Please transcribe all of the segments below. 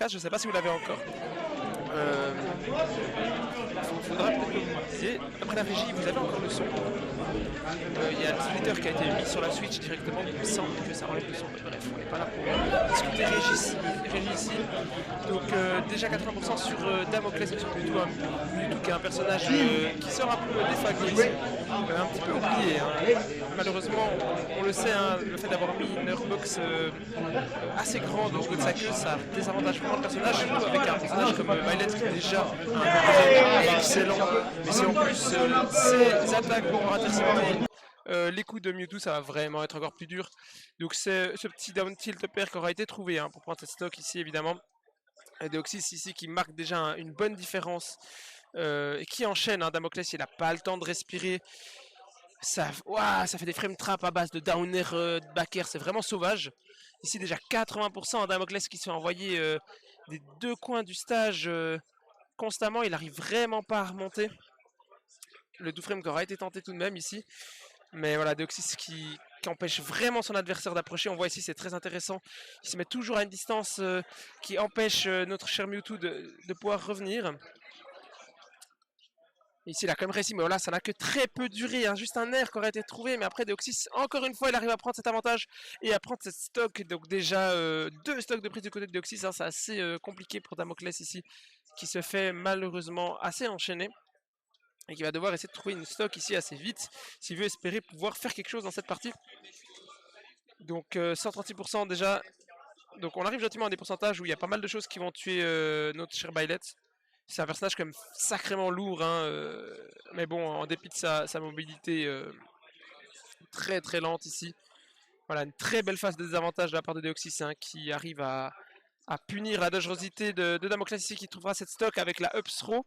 je sais pas si vous l'avez encore. Faudra peut-être que vous me disiez, après la régie, vous avez encore le son. Il y a le splitter qui a été mis sur la Switch directement, il me semble que ça enlève le son. Bref, on n'est pas là pour discuter régie ici. Donc déjà 80% sur Damoclès et sur Mewtwo, hein. Mewtwo qui est un personnage qui sort un peu défagué ici, un petit peu oublié. Hein. Malheureusement, on le sait, hein, le fait d'avoir mis une airbox assez grande au bout de sa queue, ça désavantage vraiment le personnage, surtout avec un personnage comme Violet qui est déjà un très excellent, mais si en plus ses attaques vont intercepter les coups de Mewtwo, ça va vraiment être encore plus dur. Donc c'est ce petit down tilt pair qui aura été trouvé hein, pour prendre cette stock ici évidemment. Et Deoxys ici qui marque déjà une bonne différence et qui enchaîne. Hein, Damoclès il n'a pas le temps de respirer. Ça fait des frame traps à base de down air, de back air, c'est vraiment sauvage. Ici déjà 80% Damoclès qui se fait envoyer des deux coins du stage constamment. Il arrive vraiment pas à remonter. Le do frame qui aura été tenté tout de même ici. Mais voilà, Deoxys qui empêche vraiment son adversaire d'approcher. On voit ici, c'est très intéressant. Il se met toujours à une distance qui empêche notre cher Mewtwo de pouvoir revenir. Ici, il a quand même réussi, mais voilà, ça n'a que très peu duré. Hein. Juste un air qui aurait été trouvé, mais après, Deoxys, encore une fois, il arrive à prendre cet avantage et à prendre cette stock. Donc déjà, deux stocks de prise du côté de Deoxys. Hein. C'est assez compliqué pour Damoclès ici, qui se fait malheureusement assez enchaîner. Et qui va devoir essayer de trouver une stock ici assez vite, s'il veut espérer pouvoir faire quelque chose dans cette partie. Donc 136% déjà. Donc on arrive gentiment à des pourcentages où il y a pas mal de choses qui vont tuer notre cher Byleth. C'est un personnage quand même sacrément lourd, hein, mais bon, en dépit de sa mobilité très très lente ici. Voilà, une très belle phase de désavantage de la part de Deoxys hein, qui arrive à punir la dangerosité de Damoclès ici qui trouvera cette stock avec la up throw.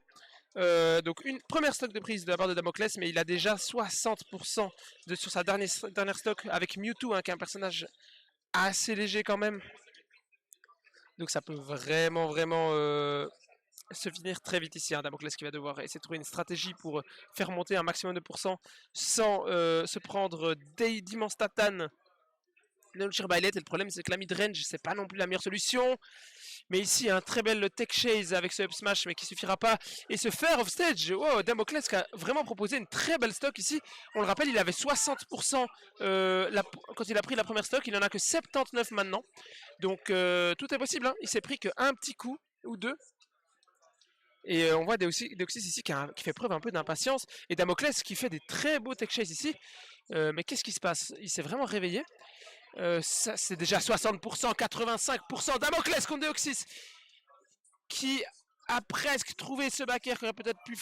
Donc une première stock de prise de la part de Damoclès, mais il a déjà 60% sur sa dernière stock avec Mewtwo, hein, qui est un personnage assez léger quand même. Donc ça peut vraiment se finir très vite ici. Hein, Damoclès qui va devoir essayer de trouver une stratégie pour faire monter un maximum de pourcents sans se prendre d'immenses tatanes de notre Byleth. Et le problème c'est que la mid-range c'est pas non plus la meilleure solution. Mais ici, un très bel tech chase avec ce up smash, mais qui suffira pas. Et ce fair off stage, oh, Damoclès qui a vraiment proposé une très belle stock ici. On le rappelle, il avait 60% quand il a pris la première stock, il en a que 79 maintenant. Donc tout est possible, hein. Il s'est pris qu'un petit coup ou deux. Et on voit Deoxys ici qui fait preuve un peu d'impatience. Et Damoclès qui fait des très beaux tech chase ici. Mais qu'est-ce qui se passe? Il s'est vraiment réveillé. C'est déjà 60%, 85% Damoclès contre Deoxys qui a presque trouvé ce backer qui aurait peut-être pu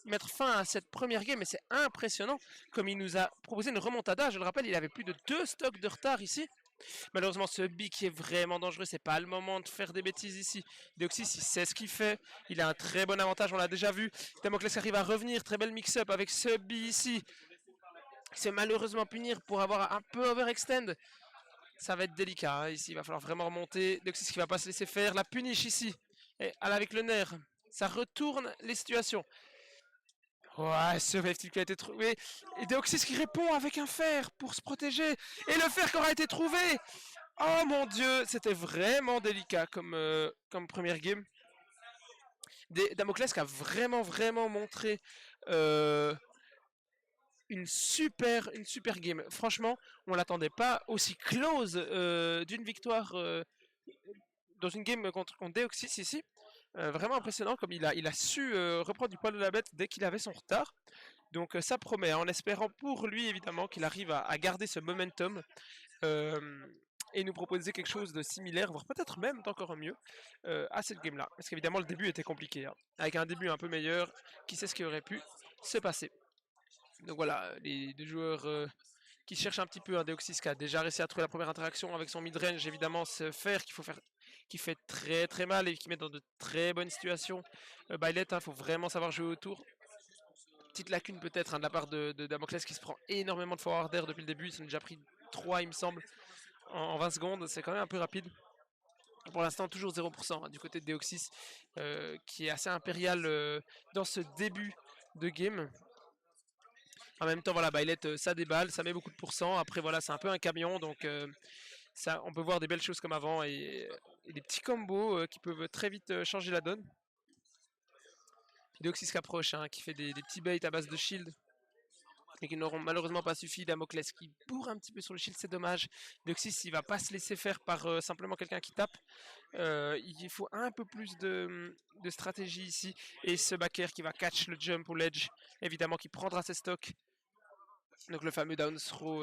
mettre fin à cette première game, mais c'est impressionnant comme il nous a proposé une remontada. Je le rappelle, il avait plus de 2 stocks de retard ici. Malheureusement, ce B qui est vraiment dangereux, c'est pas le moment de faire des bêtises ici. Deoxys, il sait ce qu'il fait, il a un très bon avantage, on l'a déjà vu. Damoclès arrive à revenir, très belle mix-up avec ce B ici. C'est malheureusement punir pour avoir un peu overextend. Ça va être délicat hein, ici, il va falloir vraiment remonter. Deoxys qui va pas se laisser faire, la punish ici. Et avec le nerf, ça retourne les situations. Ouais, ce wave qui a été trouvé. Et Deoxys qui répond avec un fer pour se protéger. Et le fer qui aura été trouvé. Oh mon dieu, c'était vraiment délicat comme première game. Damoclès qui a vraiment montré une super game. Franchement, on l'attendait pas aussi close d'une victoire dans une game contre Deoxys ici. Vraiment impressionnant comme il a su reprendre du poil de la bête dès qu'il avait son retard. Donc ça promet, hein, en espérant pour lui évidemment qu'il arrive à garder ce momentum et nous proposer quelque chose de similaire, voire peut-être même d'encore mieux à cette game là. Parce qu'évidemment le début était compliqué, hein. Avec un début un peu meilleur, qui sait ce qui aurait pu se passer. Donc voilà, les deux joueurs qui cherchent un petit peu un Deoxys qui a déjà réussi à trouver la première interaction avec son mid-range, évidemment, ce fer qui fait très mal et qui met dans de très bonnes situations. Byleth, il faut vraiment savoir jouer autour. Petite lacune peut-être hein, de la part de Damoclès qui se prend énormément de forward air depuis le début. Il s'en a déjà pris 3 il me semble en 20 secondes. C'est quand même un peu rapide. Pour l'instant toujours 0% hein, du côté de Deoxys qui est assez impérial dans ce début de game. En même temps, voilà, Byleth, ça déballe, ça met beaucoup de pourcents. Après, voilà, c'est un peu un camion, donc ça, on peut voir des belles choses comme avant. Et des petits combos qui peuvent très vite changer la donne. Deoxys qui approche, hein, qui fait des petits baits à base de shield, mais qui n'auront malheureusement pas suffi. Damoclès qui bourre un petit peu sur le shield, c'est dommage. Deoxys il va pas se laisser faire par simplement quelqu'un qui tape. Il faut un peu plus de stratégie ici. Et ce backer qui va catch le jump ou l'edge, évidemment qui prendra ses stocks. Donc le fameux down throw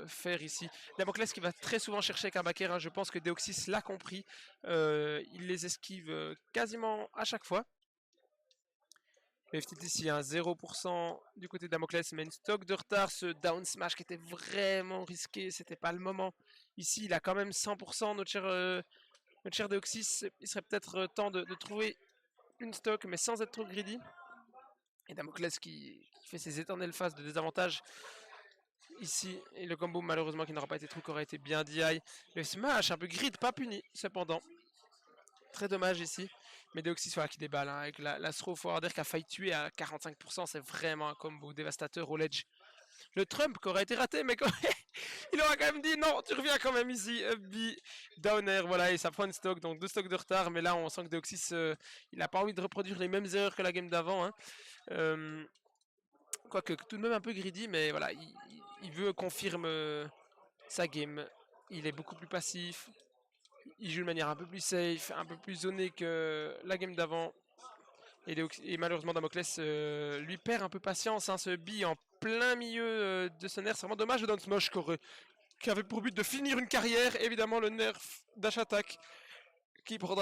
faire ici. Damoclès qui va très souvent chercher avec un backer, hein. Je pense que Deoxys l'a compris. Il les esquive quasiment à chaque fois. FTT ici, un 0% du côté de Damoclès, mais une stock de retard. Ce down smash qui était vraiment risqué, c'était pas le moment. Ici, il a quand même 100%, notre cher Deoxys. Il serait peut-être temps de trouver une stock, mais sans être trop greedy. Et Damoclès qui fait ses éternelles phases de désavantage ici. Et le combo, malheureusement, qui n'aura pas été truc, aurait été bien DI. Le smash, un peu grid, pas puni, cependant. Très dommage ici. Mais Deoxys voilà, qui déballe hein, avec la throw forwarder qui a failli tuer à 45%. C'est vraiment un combo dévastateur au ledge. Le Trump qui aurait été raté, mais il aura quand même dit non, tu reviens quand même ici. B, downer, voilà, et ça prend une stock, donc 2 stocks de retard. Mais là, on sent que Deoxys, il n'a pas envie de reproduire les mêmes erreurs que la game d'avant. Hein. Quoique tout de même un peu greedy, mais voilà, il veut confirmer sa game. Il est beaucoup plus passif. Il joue de manière un peu plus safe, un peu plus zonée que la game d'avant. Et malheureusement Damoclès lui perd un peu patience, hein, ce B en plein milieu de ce nerf. C'est vraiment dommage de Down Smash qui avait pour but de finir une carrière. Évidemment le nerf dash attack qui prendra